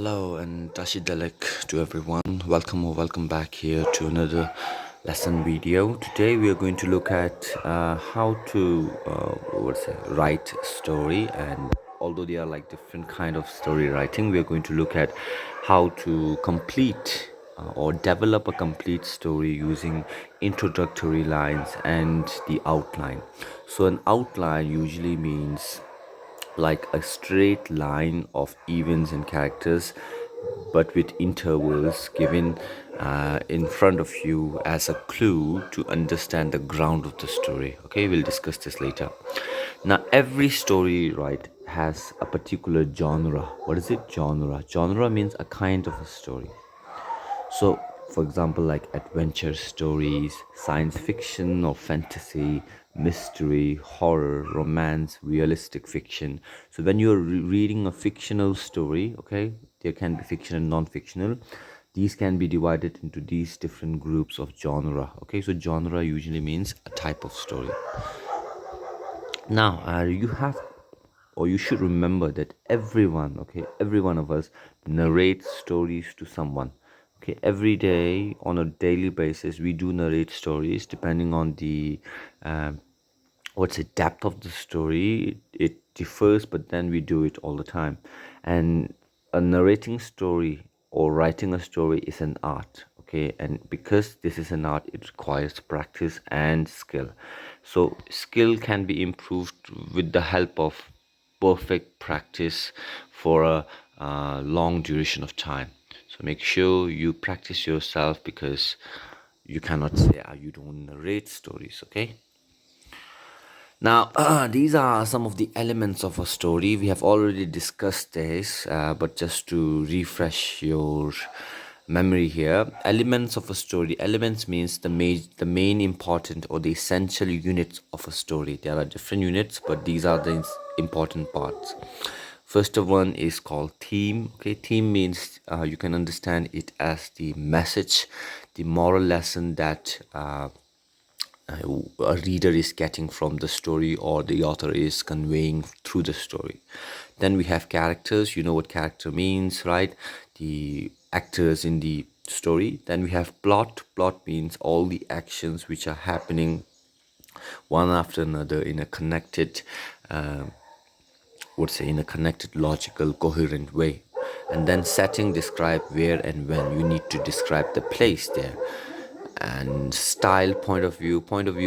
Hello and Tashi Dalek to everyone. Welcome or welcome back here to another lesson video. Today we are going to look at how to write story, and although they are like different kind of story writing, we are going to look at how to complete or develop a complete story using introductory lines and the outline. So an outline usually means like a straight line of events and characters, but with intervals given in front of you as a clue to understand the ground of the story. Okay, we'll discuss this later. Now, every story, right, has a particular genre. What is it? Genre. Genre means a kind of a story. So, for example, like adventure stories, science fiction or fantasy, mystery, horror, romance, realistic fiction. So, when you're reading a fictional story, okay, there can be fiction and non fictional. These can be divided into these different groups of genre. Okay, so genre usually means a type of story. Now, you have or you should remember that everyone, okay, every one of us narrates stories to someone. Okay, every day on a daily basis, we do narrate stories depending on the what's the depth of the story. It differs, but then we do it all the time. And a narrating story or writing a story is an art. Okay, and because this is an art, it requires practice and skill. So skill can be improved with the help of perfect practice for a long duration of time. So make sure you practice yourself, because you cannot say you don't narrate stories. Okay, now, these are some of the elements of a story. We have already discussed this, but just to refresh your memory here, elements of a story. Elements means the main important or the essential units of a story. There are different units, but these are the important parts. First of one is called theme. Okay, theme means you can understand it as the message, the moral lesson that a reader is getting from the story, or the author is conveying through the story. Then we have characters. You know what character means, right? The actors in the story. Then we have plot. Plot means all the actions which are happening one after another in a connected would say in a connected, logical, coherent way. And then setting, describe where and when. You need to describe the place there. And style, point of view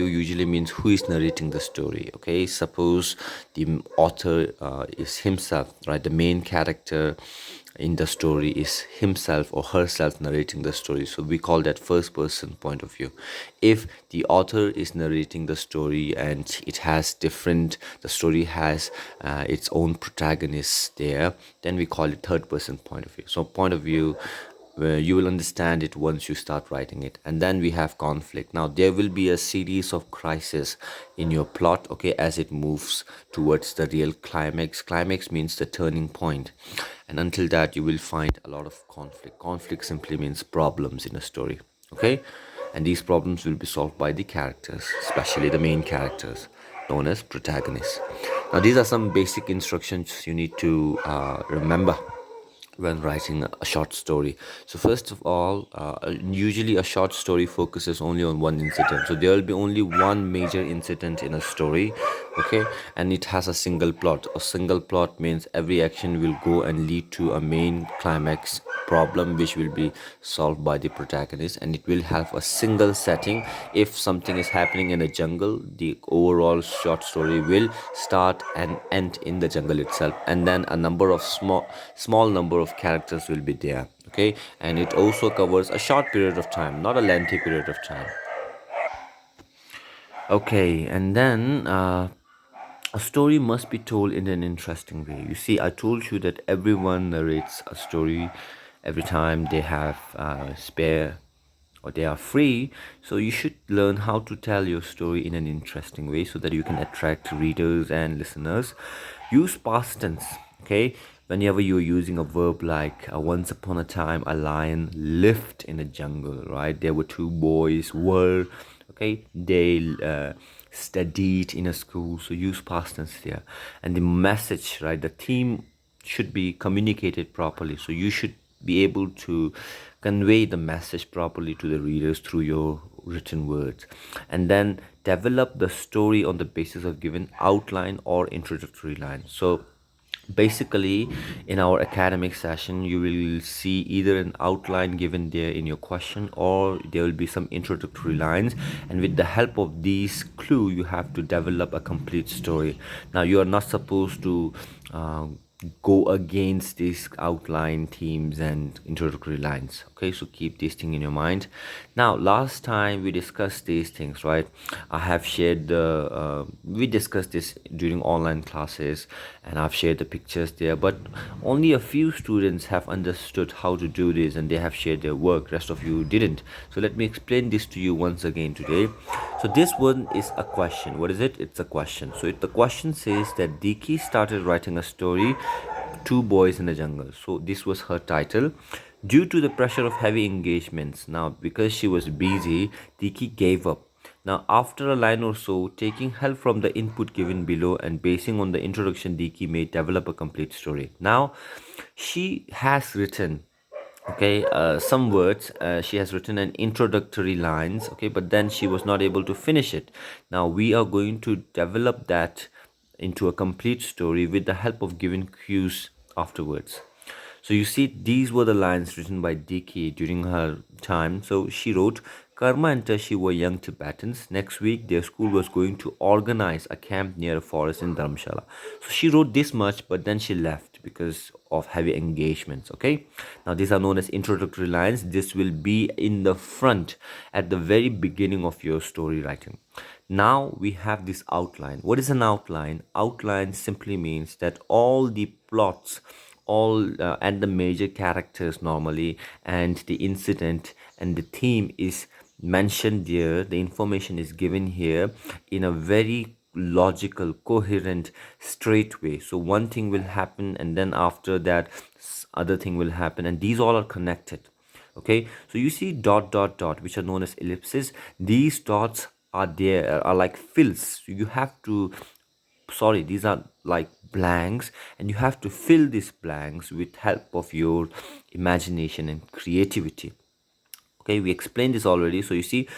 usually means who is narrating the story. Okay, suppose the author is himself, right? The main character in the story is himself or herself narrating the story, so we call that first person point of view. If the author is narrating the story and it has different the story has its own protagonists there, then we call it third person point of view. So point of view, where you will understand it once you start writing it. And then we have conflict. Now there will be a series of crises in your plot, okay, as it moves towards the real climax. Climax means the turning point, and until that you will find a lot of conflict. Conflict simply means problems in a story. Okay, and these problems will be solved by the characters, especially the main characters known as protagonists. Now these are some basic instructions you need to remember when writing a short story. So first of all, usually a short story focuses only on one incident. So there will be only one major incident in a story, okay, and it has a single plot. A single plot means every action will go and lead to a main climax problem which will be solved by the protagonist, and it will have a single setting. If something is happening in a jungle, the overall short story will start and end in the jungle itself, and then a number of small number of characters will be there. Okay, and it also covers a short period of time, not a lengthy period of time. Okay, and then a story must be told in an interesting way. You see, I told you that everyone narrates a story every time they have spare or they are free. So you should learn how to tell your story in an interesting way so that you can attract readers and listeners. Use past tense, okay? Whenever you're using a verb like once upon a time a lion lived in a jungle, right? There were two boys were, okay, they studied in a school. So use past tense here. And the message, right, the theme should be communicated properly. So you should be able to convey the message properly to the readers through your written words, and then develop the story on the basis of given outline or introductory lines. So basically, in our academic session, you will see either an outline given there in your question, or there will be some introductory lines, and with the help of these clue you have to develop a complete story. Now you are not supposed to go against these outline themes and introductory lines. Okay, so keep this thing in your mind. Now last time we discussed these things, right? I have shared the we discussed this during online classes, and I've shared the pictures there, but only a few students have understood how to do this and they have shared their work. Rest of you didn't. So let me explain this to you once again today. So this one is a question. What is it? It's a question. So the question says that Diki started writing a story, Two Boys in the Jungle. So this was her title. Due to the pressure of heavy engagements, now because she was busy, Diki gave up. Now, after a line or so, taking help from the input given below and basing on the introduction, Diki may develop a complete story. Now, she has written, okay, some words. She has written an introductory lines, okay, but then she was not able to finish it. Now we are going to develop that into a complete story with the help of given cues afterwards. So you see, these were the lines written by Diki during her time. So she wrote, Karma and Tashi were young Tibetans. Next week, their school was going to organize a camp near a forest in Dharamshala. So she wrote this much, but then she left because of heavy engagements. Okay. Now these are known as introductory lines. This will be in the front at the very beginning of your story writing. Now we have this outline. What is an outline? Outline simply means that all the plots, all and the major characters normally, and the incident and the theme is mentioned there. The information is given here in a very logical, coherent, straight way. So one thing will happen, and then after that other thing will happen, and these all are connected. Okay, so you see dot dot dot, which are known as ellipses. These dots are there, are like fills. So you have to, sorry, these are like blanks, and you have to fill these blanks with help of your imagination and creativity. Okay, we explained this already. So you see,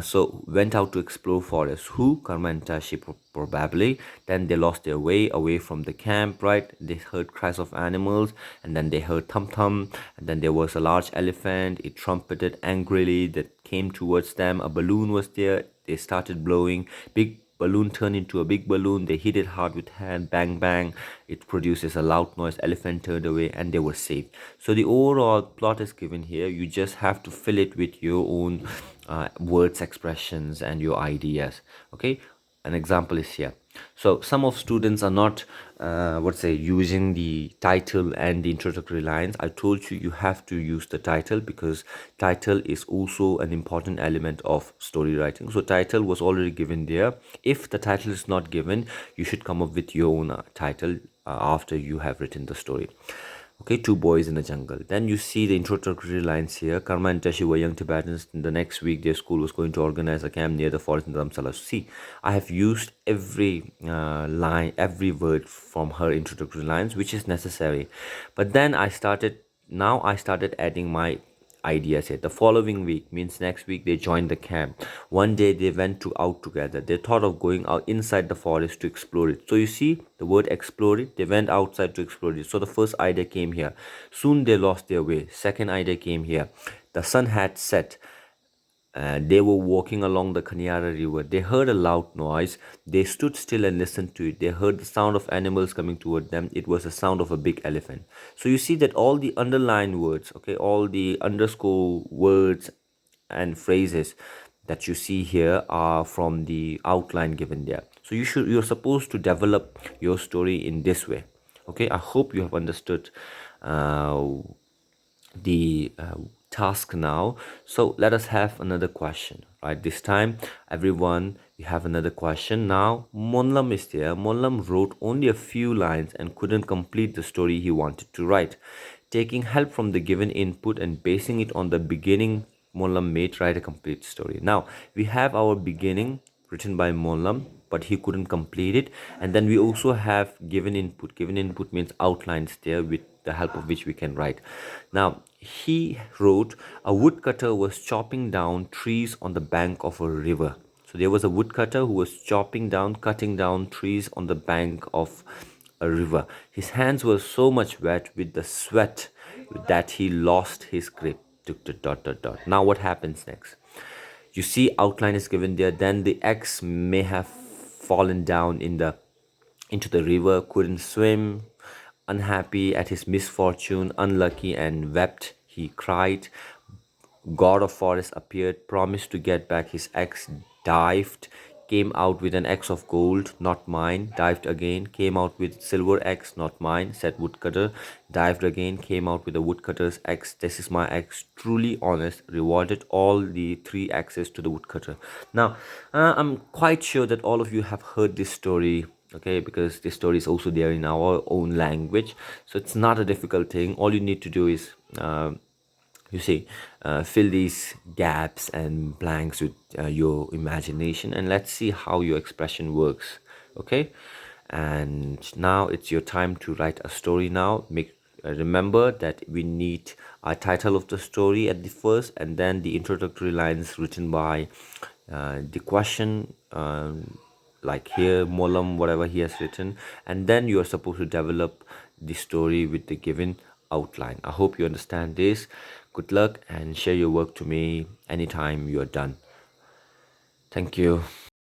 so went out to explore forest. Who? Karma and Tashi, probably. Then they lost their way away from the camp, right? They heard cries of animals, and then they heard thum thum, and then there was a large elephant. It trumpeted angrily that came towards them. A balloon was there. They started blowing. Big balloon turned into a big balloon. They hit it hard with hand. Bang bang, it produces a loud noise. Elephant turned away and they were safe. So the overall plot is given here. You just have to fill it with your own words, expressions, and your ideas. Okay, an example is here. So some of students are not what say using the title and the introductory lines. I told you have to use the title because title is also an important element of story writing. So title was already given there. If the title is not given, you should come up with your own title after you have written the story. Okay, Two Boys in the Jungle. Then you see the introductory lines here. Karma and Tashi were young Tibetans. The next week, their school was going to organize a camp near the forest in Dharamsala. See, I have used every line, every word from her introductory lines, which is necessary. But then now I started adding my ideas here. The following week means next week they joined the camp. One day they went out together. They thought of going out inside the forest to explore it. So you see the word explore it. They went outside to explore it. So the first idea came here. Soon they lost their way. Second idea came here. The sun had set. They were walking along the Kanyara river. They heard a loud noise. They stood still and listened to it. They heard the sound of animals coming toward them. It was the sound of a big elephant. So you see that all the underlined words, okay, all the underscore words and phrases that you see here are from the outline given there. So you're supposed to develop your story in this way. Okay, I hope you have understood uh, the task now. So let us have another question, right? This time, everyone, we have another question. Now, Monlam is there. Monlam wrote only a few lines and couldn't complete the story he wanted to write. Taking help from the given input and basing it on the beginning, Monlam made write a complete story. Now, we have our beginning written by Monlam, but he couldn't complete it. And then we also have given input. Given input means outlines there with the help of which we can write. Now he wrote, a woodcutter was chopping down trees on the bank of a river. So there was a woodcutter who was cutting down trees on the bank of a river. His hands were so much wet with the sweat that he lost his grip. Dot, dot, dot. Now what happens next? You see outline is given there. Then the X may have fallen down into the river, couldn't swim, unhappy at his misfortune, unlucky, and wept. He cried. God of Forest appeared, promised to get back his axe, dived, came out with an axe of gold, not mine, dived again, came out with silver axe, not mine, said woodcutter, dived again, came out with a woodcutter's axe, this is my axe, truly honest, rewarded all the three axes to the woodcutter. Now, I'm quite sure that all of you have heard this story, okay, because this story is also there in our own language, so it's not a difficult thing. All you need to do is you see, fill these gaps and blanks with your imagination, and let's see how your expression works. Okay, and now it's your time to write a story. Now make remember that we need a title of the story at the first, and then the introductory lines written by the question, like here Molam, whatever he has written, and then you are supposed to develop the story with the given outline. I hope you understand this. Good luck and share your work to me anytime you are done. Thank you.